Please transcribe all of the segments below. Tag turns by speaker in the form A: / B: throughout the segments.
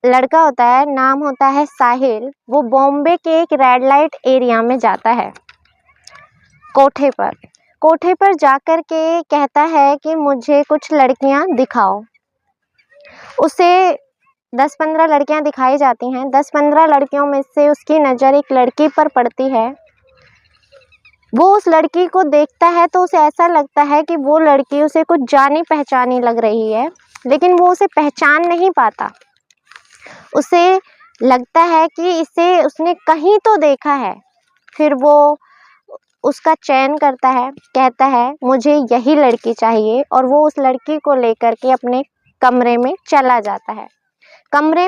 A: लड़का होता है, नाम होता है साहिल। वो बॉम्बे के एक रेड लाइट एरिया में जाता है कोठे पर जाकर के कहता है कि मुझे कुछ लड़कियां दिखाओ। उसे 10-15 लड़कियां दिखाई जाती हैं। 10-15 लड़कियों में से उसकी नज़र एक लड़की पर पड़ती है। वो उस लड़की को देखता है तो उसे ऐसा लगता है कि वो लड़की उसे कुछ जानी पहचानी लग रही है, लेकिन वो उसे पहचान नहीं पाता। उसे लगता है कि इसे उसने कहीं तो देखा है। फिर वो उसका चयन करता है, कहता है मुझे यही लड़की चाहिए, और वो उस लड़की को लेकर के अपने कमरे में चला जाता है। कमरे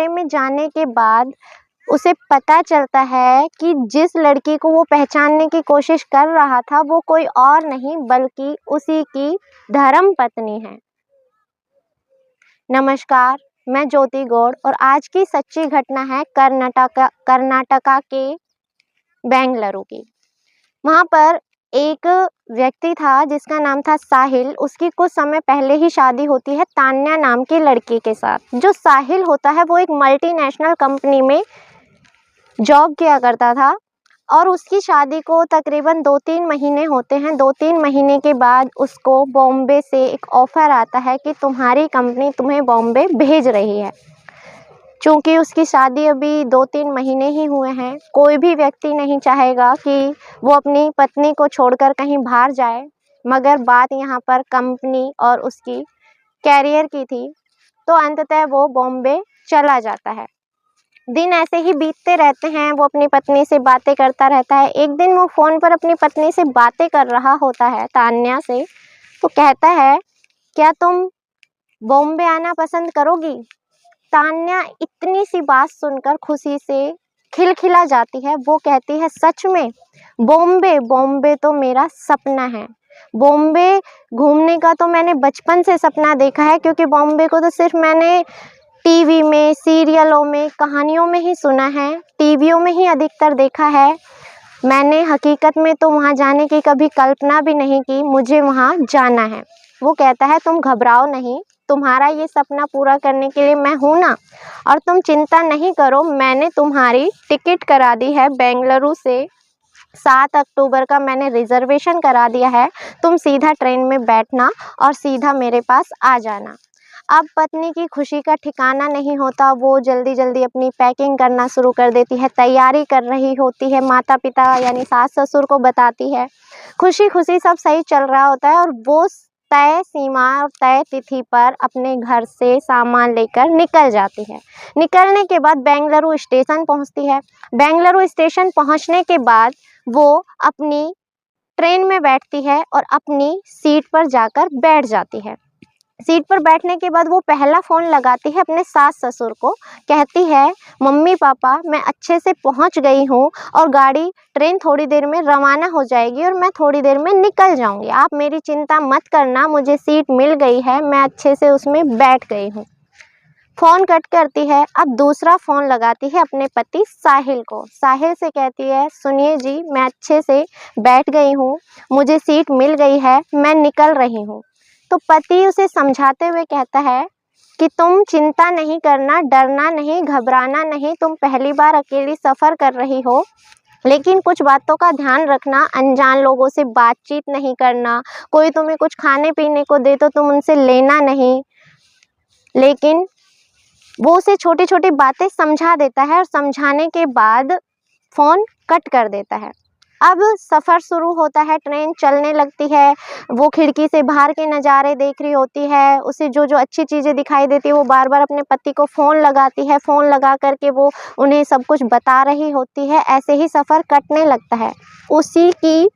A: में जाने के बाद उसे पता चलता है कि जिस लड़की को वो पहचानने की कोशिश कर रहा था वो कोई और नहीं बल्कि उसी की धर्मपत्नी है। नमस्कार, मैं ज्योति गौड़ और आज की सच्ची घटना है कर्नाटका के बेंगलुरु की। वहाँ पर एक व्यक्ति था जिसका नाम था साहिल। उसकी कुछ समय पहले ही शादी होती है तान्या नाम की लड़की के साथ। जो साहिल होता है वो एक मल्टीनेशनल कंपनी में जॉब किया करता था और उसकी शादी को तकरीबन 2-3 महीने होते हैं। 2-3 महीने के बाद उसको बॉम्बे से एक ऑफ़र आता है कि तुम्हारी कंपनी तुम्हें बॉम्बे भेज रही है। चूँकि उसकी शादी अभी 2-3 महीने ही हुए हैं, कोई भी व्यक्ति नहीं चाहेगा कि वो अपनी पत्नी को छोड़कर कहीं बाहर जाए, मगर बात यहाँ पर कंपनी और उसकी कैरियर की थी, तो अंततः वो बॉम्बे चला जाता है। दिन ऐसे ही बीतते रहते हैं। वो अपनी पत्नी से बातें करता रहता है। एक दिन वो फ़ोन पर अपनी पत्नी से बातें कर रहा होता है, तान्या से। तो कहता है, क्या तुम बॉम्बे आना पसंद करोगी? तान्या इतनी सी बात सुनकर खुशी से खिलखिला जाती है। वो कहती है, सच में? बॉम्बे तो मेरा सपना है। बॉम्बे घूमने का तो मैंने बचपन से सपना देखा है, क्योंकि बॉम्बे को तो सिर्फ मैंने टीवी में, सीरियलों में, कहानियों में ही सुना है, टीवियों में ही अधिकतर देखा है। मैंने हकीकत में तो वहाँ जाने की कभी कल्पना भी नहीं की। मुझे वहाँ जाना है। वो कहता है, तुम घबराओ नहीं, तुम्हारा ये सपना पूरा करने के लिए मैं हूँ ना, और तुम चिंता नहीं करो, मैंने तुम्हारी टिकट करा दी है बेंगलुरु से। 7 अक्टूबर का मैंने रिजर्वेशन करा दिया है। तुम सीधा ट्रेन में बैठना और सीधा मेरे पास आ जाना। अब पत्नी की खुशी का ठिकाना नहीं होता। वो जल्दी जल्दी अपनी पैकिंग करना शुरू कर देती है, तैयारी कर रही होती है, माता पिता यानी सास ससुर को बताती है। खुशी खुशी सब सही चल रहा होता है और वो तय सीमा और तय तिथि पर अपने घर से सामान लेकर निकल जाती है। निकलने के बाद बेंगलुरु स्टेशन पहुंचती है। बेंगलुरु स्टेशन पहुंचने के बाद वो अपनी ट्रेन में बैठती है और अपनी सीट पर जाकर बैठ जाती है। सीट पर बैठने के बाद वो पहला फ़ोन लगाती है अपने सास ससुर को। कहती है, मम्मी पापा मैं अच्छे से पहुंच गई हूँ और ट्रेन थोड़ी देर में रवाना हो जाएगी और मैं थोड़ी देर में निकल जाऊंगी। आप मेरी चिंता मत करना, मुझे सीट मिल गई है, मैं अच्छे से उसमें बैठ गई हूँ। फ़ोन कट करती है। अब दूसरा फ़ोन लगाती है अपने पति साहिल को। साहिल से कहती है, सुनिए जी, मैं अच्छे से बैठ गई हूँ, मुझे सीट मिल गई है, मैं निकल रही हूँ। तो पति उसे समझाते हुए कहता है कि तुम चिंता नहीं करना, डरना नहीं, घबराना नहीं। तुम पहली बार अकेली सफ़र कर रही हो, लेकिन कुछ बातों का ध्यान रखना। अनजान लोगों से बातचीत नहीं करना। कोई तुम्हें कुछ खाने पीने को दे तो तुम उनसे लेना नहीं। लेकिन वो उसे छोटी छोटी बातें समझा देता है और समझाने के बाद फ़ोन कट कर देता है। अब सफ़र शुरू होता है, ट्रेन चलने लगती है। वो खिड़की से बाहर के नज़ारे देख रही होती है। उसे जो जो अच्छी चीज़ें दिखाई देती है वो बार बार अपने पति को फ़ोन लगाती है। फ़ोन लगा करके वो उन्हें सब कुछ बता रही होती है। ऐसे ही सफ़र कटने लगता है। उसी की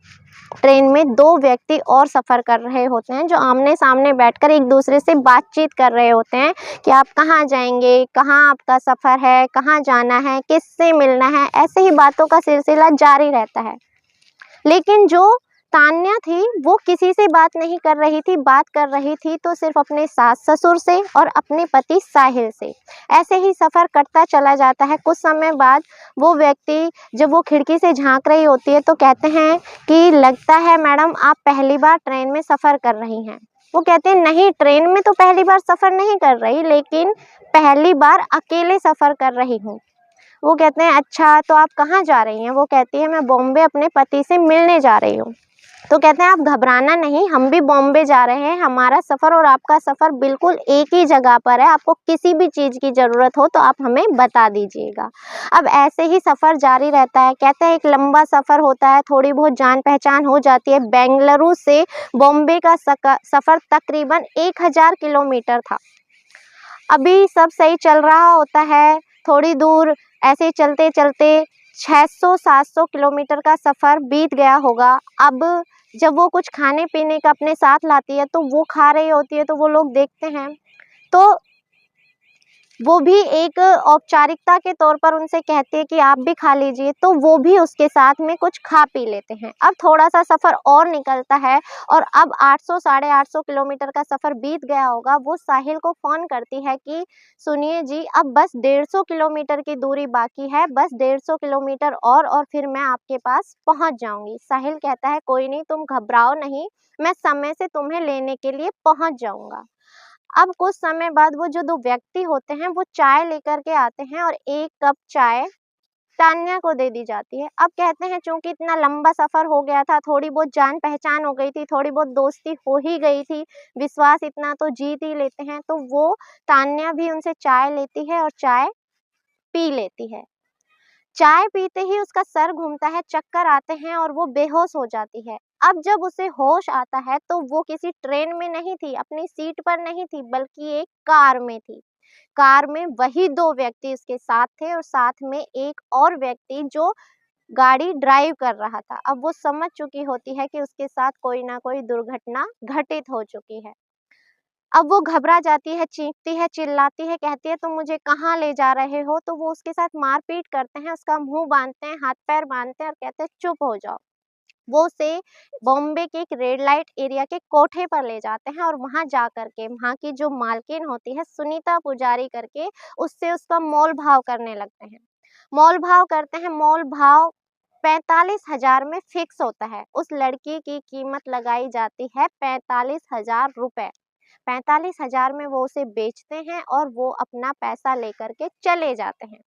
A: ट्रेन में 2 व्यक्ति और सफ़र कर रहे होते हैं, जो आमने सामने बैठकर एक दूसरे से बातचीत कर रहे होते हैं कि आप कहाँ जाएंगे, कहाँ आपका सफ़र है, कहाँ जाना है, किससे मिलना है। ऐसे ही बातों का सिलसिला जारी रहता है। लेकिन जो तान्या थी वो किसी से बात नहीं कर रही थी। बात कर रही थी तो सिर्फ अपने सास ससुर से और अपने पति साहिल से। ऐसे ही सफ़र कटता चला जाता है। कुछ समय बाद वो व्यक्ति जब वो खिड़की से झांक रही होती है तो कहते हैं कि लगता है मैडम आप पहली बार ट्रेन में सफ़र कर रही हैं। वो कहती है नहीं, ट्रेन में तो पहली बार सफ़र नहीं कर रही, लेकिन पहली बार अकेले सफ़र कर रही हूँ। वो कहते हैं अच्छा, तो आप कहाँ जा रही हैं? वो कहती है मैं बॉम्बे अपने पति से मिलने जा रही हूँ। तो कहते हैं आप घबराना नहीं, हम भी बॉम्बे जा रहे हैं, हमारा सफ़र और आपका सफ़र बिल्कुल एक ही जगह पर है, आपको किसी भी चीज़ की ज़रूरत हो तो आप हमें बता दीजिएगा। अब ऐसे ही सफ़र जारी रहता है। कहते हैं एक लंबा सफ़र होता है, थोड़ी बहुत जान-पहचान हो जाती है। बेंगलुरु से बॉम्बे का सफ़र तकरीबन 1000 किलोमीटर था। अभी सब सही चल रहा होता है, थोड़ी दूर ऐसे चलते-चलते 600-700 किलोमीटर का सफ़र बीत गया होगा। अब जब वो कुछ खाने-पीने का अपने साथ लाती है, तो वो खा रही होती है, तो वो लोग देखते हैं, तो वो भी एक औपचारिकता के तौर पर उनसे कहती है कि आप भी खा लीजिए, तो वो भी उसके साथ में कुछ खा पी लेते हैं। अब थोड़ा-सा सफ़र और निकलता है और अब 800 साढ़े 800 किलोमीटर का सफ़र बीत गया होगा। वो साहिल को फ़ोन करती है कि सुनिए जी, अब बस 150 किलोमीटर की दूरी बाकी है, बस 150 किलोमीटर और फिर मैं आपके पास पहुँच जाऊँगी। साहिल कहता है कोई नहीं, तुम घबराओ नहीं, मैं समय से तुम्हें लेने के लिए पहुँच जाऊँगा। अब कुछ समय बाद वो जो 2 व्यक्ति होते हैं, वो चाय लेकर के आते हैं और 1 कप चाय तान्या को दे दी जाती है। अब कहते हैं चूँकि इतना लंबा सफ़र हो गया था, थोड़ी बहुत जान-पहचान हो गई थी, थोड़ी बहुत दोस्ती हो ही गई थी, विश्वास इतना तो जीत ही लेते हैं, तो वो तान्या भी उनसे चाय लेती है और चाय पी लेती है। चाय पीते ही उसका सर घूमता है, चक्कर आते हैं और वो बेहोश हो जाती है। अब जब उसे होश आता है तो वो किसी ट्रेन में नहीं थी, अपनी सीट पर नहीं थी, बल्कि एक कार में थी। कार में वही 2 व्यक्ति उसके साथ थे और साथ में एक और व्यक्ति जो गाड़ी ड्राइव कर रहा था। अब वो समझ चुकी होती है कि उसके साथ कोई न कोई दुर्घटना घटित हो चुकी है। अब वो घबरा जाती है, चीखती है, चिल्लाती है, कहती है तुम मुझे कहाँ ले जा रहे हो? तो वो उसके साथ मारपीट करते हैं, उसका मुँह बाँधते हैं, हाथ-पैर बाँधते हैं और कहते हैं चुप हो जाओ। वो उसे बॉम्बे के एक रेड लाइट एरिया के कोठे पर ले जाते हैं और वहाँ जाकर के वहाँ की जो मालकिन होती है सुनीता पुजारी करके, उससे उसका मोल-भाव करने लगते हैं। मोल-भाव करते हैं, मोल-भाव 45,000 में फिक्स होता है। उस लड़की की कीमत लगाई जाती है 45,000 रुपए। 45,000 में वो उसे बेचते हैं और वो अपना पैसा लेकर के चले जाते हैं।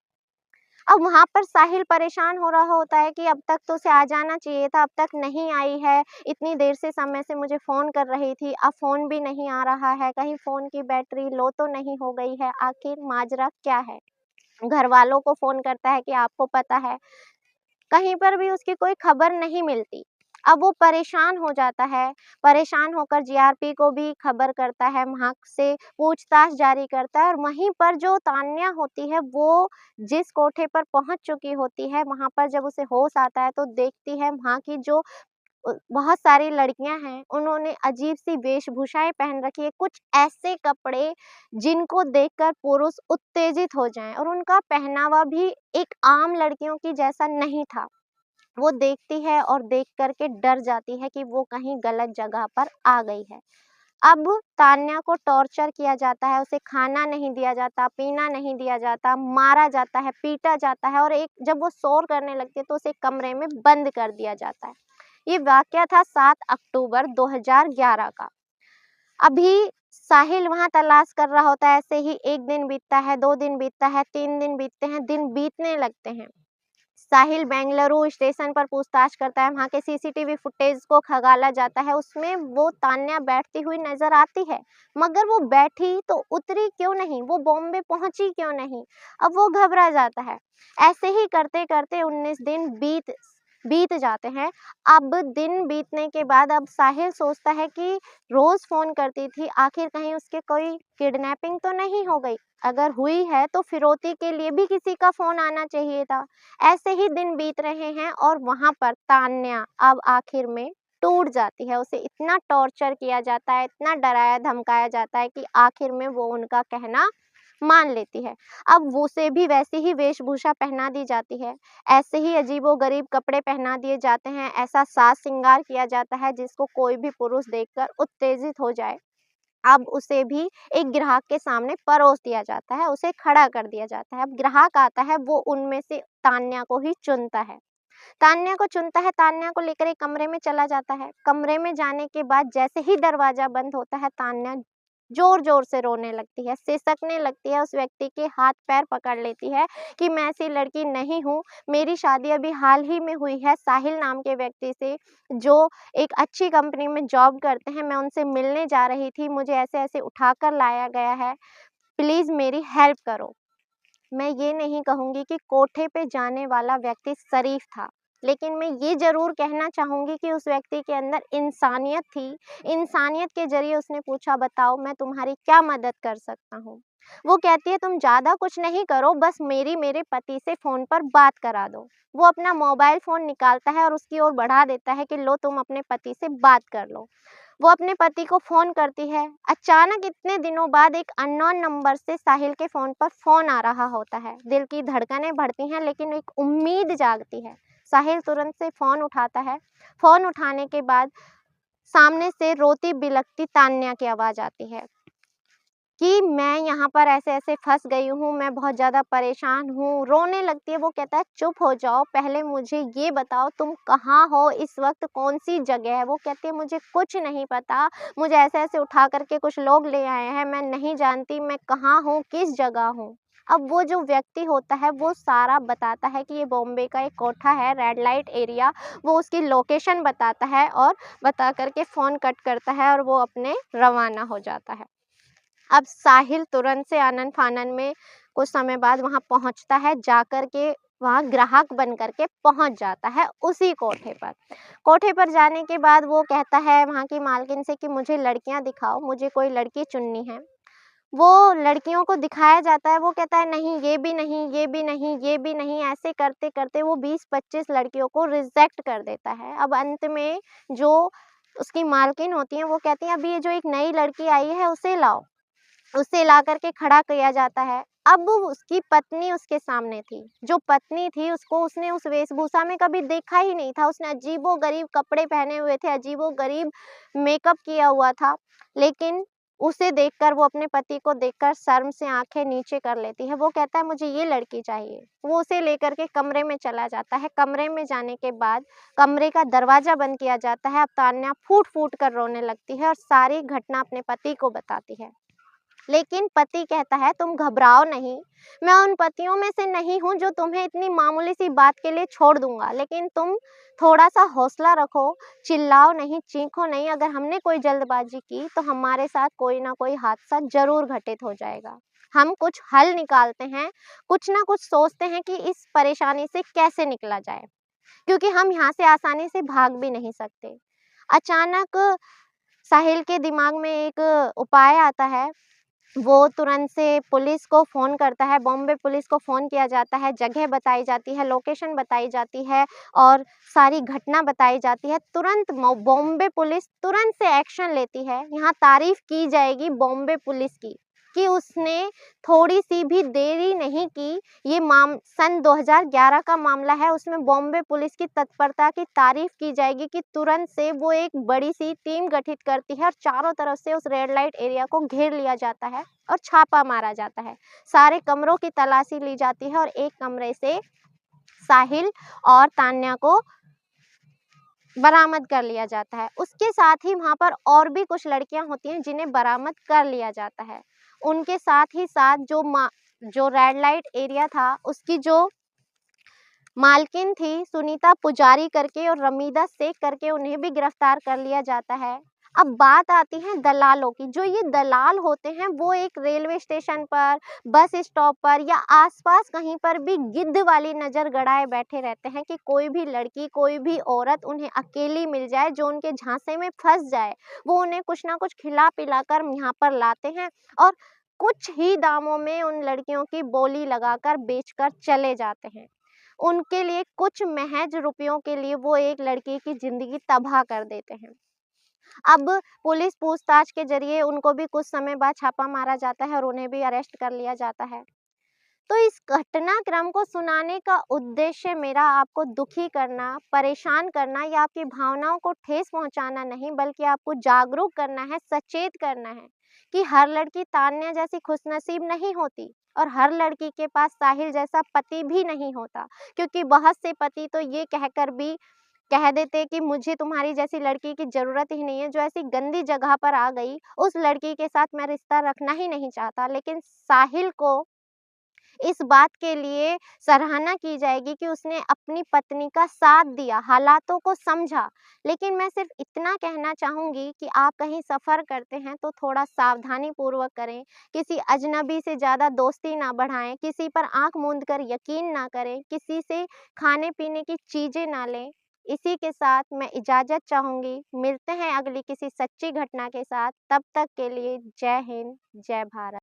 A: अब वहाँ पर साहिल परेशान हो रहा होता है कि अब तक तो उसे आ जाना चाहिए था, अब तक नहीं आई है, इतनी देर से समय से मुझे फ़ोन कर रही थी, अब फ़ोन भी नहीं आ रहा है, कहीं फ़ोन की बैटरी लो तो नहीं हो गई है, आखिर माजरा क्या है? घरवालों को फ़ोन करता है कि आपको पता है, कहीं पर भी उसकी कोई खबर नहीं मिलती। अब वो परेशान हो जाता है, परेशान होकर जीआरपी को भी खबर करता है, वहाँ से पूछताछ जारी करता है और वहीं पर जो तान्या होती है, वो जिस कोठे पर पहुँच चुकी होती है, वहाँ पर जब उसे होश आता है, तो देखती है वहाँ की जो बहुत सारी लड़कियाँ हैं, उन्होंने अजीब-सी वेशभूषाएँ पहन रखी है, कुछ ऐसे कपड़े जिनको देखकर पुरुष उत्तेजित हो जाएँ और उनका पहनावा भी एक आम लड़कियों की जैसा नहीं था। वो देखती है और देख कर के डर जाती है कि वो कहीं गलत जगह पर आ गई है। अब तान्या को टॉर्चर किया जाता है, उसे खाना नहीं दिया जाता, पीना नहीं दिया जाता, मारा जाता है, पीटा जाता है और एक जब वो शोर करने लगती है तो उसे कमरे में बंद कर दिया जाता है। ये वाक़या था 7 अक्टूबर 2011 का। अभी साहिल वहाँ तलाश कर रहा होता है, ऐसे ही 1 दिन बीतता है, 2 दिन बीतता है, 3 दिन बीतते हैं, दिन बीतने लगते हैं। साहिल बेंगलुरु स्टेशन पर पूछताछ करता है, वहाँ के सीसीटीवी फुटेज को खंगाला जाता है, उसमें वो तान्या बैठती हुई नज़र आती है, मगर वो बैठी तो उतरी क्यों नहीं? वो बॉम्बे पहुँची क्यों नहीं? अब वो घबरा जाता है। ऐसे ही करते-करते 19 दिन बीत जाते हैं। अब दिन बीतने के बाद अब साहिल सोचता है कि रोज़ फ़ोन करती थी, आखिर कहीं उसके कोई किडनैपिंग तो नहीं हो गई? अगर हुई है तो फिरौती के लिए भी किसी का फ़ोन आना चाहिए था। ऐसे ही दिन बीत रहे हैं और वहाँ पर तान्या अब आखिर में टूट जाती है। उसे इतना टॉर्चर किया जाता है, इतना डराया-धमकाया जाता है कि आखिर में वो उनका कहना मान लेती है। अब वो उसे भी वैसी ही वेशभूषा पहना दी जाती है। ऐसे ही अजीबो-गरीब कपड़े पहना दिए जाते हैं, ऐसा साज-श्रृंगार किया जाता है जिसको कोई भी पुरुष देखकर उत्तेजित हो जाए। अब उसे भी एक ग्राहक के सामने परोस दिया जाता है, उसे खड़ा कर दिया जाता है। अब ग्राहक आता है, वो उनमें से तान्या को ही चुनता है। तान्या को चुनता है, तान्या को लेकर एक कमरे में चला जाता है। कमरे में जाने के बाद जैसे ही दरवाज़ा बंद होता है, तान्या ज़ोर-ज़ोर से रोने लगती है, सिसकने लगती है, उस व्यक्ति के हाथ-पैर पकड़ लेती है कि मैं ऐसी लड़की नहीं हूँ, मेरी शादी अभी हाल ही में हुई है साहिल नाम के व्यक्ति से, जो एक अच्छी कंपनी में जॉब करते हैं, मैं उनसे मिलने जा रही थी, मुझे ऐसे-ऐसे उठाकर लाया गया है, प्लीज़ मेरी हेल्प करो। मैं ये नहीं कहूँगी कि कोठे पे जाने वाला व्यक्ति शरीफ था, लेकिन मैं ये ज़रूर कहना चाहूँगी कि उस व्यक्ति के अंदर इंसानियत थी। इंसानियत के ज़रिए उसने पूछा, बताओ मैं तुम्हारी क्या मदद कर सकता हूँ? वो कहती है तुम ज़्यादा कुछ नहीं करो, बस मेरे पति से फ़ोन पर बात करा दो। वो अपना मोबाइल फ़ोन निकालता है और उसकी ओर बढ़ा देता है कि लो तुम अपने पति से बात कर लो। वो अपने पति को फ़ोन करती है। अचानक इतने दिनों बाद एक अननोन नंबर से साहिल के फ़ोन पर फ़ोन आ रहा होता है। दिल की धड़कनें बढ़ती हैं, लेकिन एक उम्मीद जागती है। साहिल तुरंत से फ़ोन उठाता है। फ़ोन उठाने के बाद सामने से रोती-बिलखती तान्या की आवाज़ आती है कि मैं यहाँ पर ऐसे-ऐसे फँस गई हूँ, मैं बहुत ज़्यादा परेशान हूँ, रोने लगती है। वो कहता है चुप हो जाओ, पहले मुझे ये बताओ तुम कहाँ हो इस वक़्त, कौन-सी जगह है? वो कहती है मुझे कुछ नहीं पता, मुझे ऐसे-ऐसे उठा कर के कुछ लोग ले आए हैं, मैं नहीं जानती मैं कहाँ हूँ, किस जगह हूँ। अब वो जो व्यक्ति होता है वो सारा बताता है कि ये बॉम्बे का एक कोठा है, रेड लाइट एरिया, वो उसकी लोकेशन बताता है और बता कर के फ़ोन कट करता है और वो अपने रवाना हो जाता है। अब साहिल तुरंत से आनन-फानन में कुछ समय बाद वहाँ पहुँचता है, जाकर के वहाँ ग्राहक बन कर के पहुँच जाता है उसी कोठे पर। कोठे पर जाने के बाद वो कहता है वहाँ की मालकिन से कि मुझे लड़कियाँ दिखाओ, मुझे कोई लड़की चुननी है। वो लड़कियों को दिखाया जाता है, वो कहता है नहीं, ये भी नहीं, ये भी नहीं, ये भी नहीं, ऐसे करते-करते वो 20-25 लड़कियों को रिजेक्ट कर देता है। अब अंत में जो उसकी मालकिन होती हैं, वो कहती हैं अभी ये जो एक नई लड़की आई है उसे लाओ। उसे ला कर के खड़ा किया जाता है। अब उसकी पत्नी उसके सामने थी। जो पत्नी थी उसको उसने उस वेशभूषा में कभी देखा ही नहीं था। उसने अजीबो-गरीब कपड़े पहने हुए थे, अजीबो-गरीब मेकअप किया हुआ था। लेकिन उसे देखकर, वो अपने पति को देखकर शर्म से आँखें नीचे कर लेती है। वो कहता है मुझे ये लड़की चाहिए। वो उसे लेकर के कमरे में चला जाता है। कमरे में जाने के बाद कमरे का दरवाज़ा बंद किया जाता है। अब तान्या फूट-फूट कर रोने लगती है और सारी घटना अपने पति को बताती है। लेकिन पति कहता है तुम घबराओ नहीं, मैं उन पतियों में से नहीं हूँ जो तुम्हें इतनी मामूली सी बात के लिए छोड़ दूँगा, लेकिन तुम थोड़ा-सा हौसला रखो, चिल्लाओ नहीं, चीखो नहीं, अगर हमने कोई जल्दबाज़ी की तो हमारे साथ कोई ना कोई हादसा ज़रूर घटित हो जाएगा। हम कुछ हल निकालते हैं, कुछ ना कुछ सोचते हैं कि इस परेशानी से कैसे निकला जाए, क्योंकि हम यहाँ से आसानी से भाग भी नहीं सकते। अचानक साहिल के दिमाग में एक उपाय आता है। वो तुरंत से पुलिस को फ़ोन करता है, बॉम्बे पुलिस को फ़ोन किया जाता है, जगह बताई जाती है, लोकेशन बताई जाती है और सारी घटना बताई जाती है। तुरंत बॉम्बे पुलिस तुरंत से एक्शन लेती है। यहाँ तारीफ़ की जाएगी बॉम्बे पुलिस की कि उसने थोड़ी-सी भी देरी नहीं की। ये सन 2011 का मामला है, उसमें बॉम्बे पुलिस की तत्परता की तारीफ़ की जाएगी कि तुरंत से वो एक बड़ी-सी टीम गठित करती है और चारों तरफ से उस रेड लाइट एरिया को घेर लिया जाता है और छापा मारा जाता है। सारे कमरों की तलाशी ली जाती है और एक कमरे से साहिल और तान्या को बरामद कर लिया जाता है। उसके साथ ही वहाँ पर और भी कुछ लड़कियाँ होती हैं जिन्हें बरामद कर लिया जाता है। उनके साथ ही साथ जो रेड लाइट एरिया था उसकी जो मालकिन थी सुनीता पुजारी करके और रमीदा शेख करके, उन्हें भी गिरफ्तार कर लिया जाता है। अब बात आती है दलालों की। जो ये दलाल होते हैं वो एक रेलवे स्टेशन पर, बस स्टॉप पर या आस-पास कहीं पर भी गिद्ध वाली नज़र गड़ाए बैठे रहते हैं कि कोई भी लड़की, कोई भी औरत उन्हें अकेली मिल जाए जो उनके झांसे में फँस जाए। वो उन्हें कुछ ना कुछ खिला-पिला कर यहाँ पर लाते हैं और कुछ ही दामों में उन लड़कियों की बोली लगाकर बेचकर चले जाते हैं। उनके लिए कुछ महज़ रुपयों के लिए वो एक लड़की की ज़िंदगी तबाह कर देते हैं। अब पुलिस पूछताछ के ज़रिए उनको भी कुछ समय बाद छापा मारा जाता है और उन्हें भी अरेस्ट कर लिया जाता है। तो इस घटनाक्रम को सुनाने का उद्देश्य मेरा आपको दुखी करना, परेशान करना या आपकी भावनाओं को ठेस पहुँचाना नहीं, बल्कि आपको जागरूक करना है, सचेत करना है कि हर लड़की तान्या जैसी खुशनसीब नहीं होती और हर लड़की के पास साहिल जैसा पति भी नहीं होता, क्योंकि बहुत से पति तो ये कहकर भी कह देते कि मुझे तुम्हारी जैसी लड़की की ज़रूरत ही नहीं है, जो ऐसी गंदी जगह पर आ गई, उस लड़की के साथ मैं रिश्ता रखना ही नहीं चाहता। लेकिन साहिल को इस बात के लिए सराहना की जाएगी कि उसने अपनी पत्नी का साथ दिया, हालातों को समझा। लेकिन मैं सिर्फ़ इतना कहना चाहूँगी कि आप कहीं सफ़र करते हैं तो थोड़ा सावधानीपूर्वक करें, किसी अजनबी से ज़्यादा दोस्ती ना बढ़ाएँ, किसी पर आँख मूंद कर यकीन ना करें, किसी से खाने-पीने की चीज़ें ना लें। इसी के साथ मैं इजाज़त चाहूँगी, मिलते हैं अगली किसी सच्ची घटना के साथ, तब तक के लिए जय हिंद, जय भारत।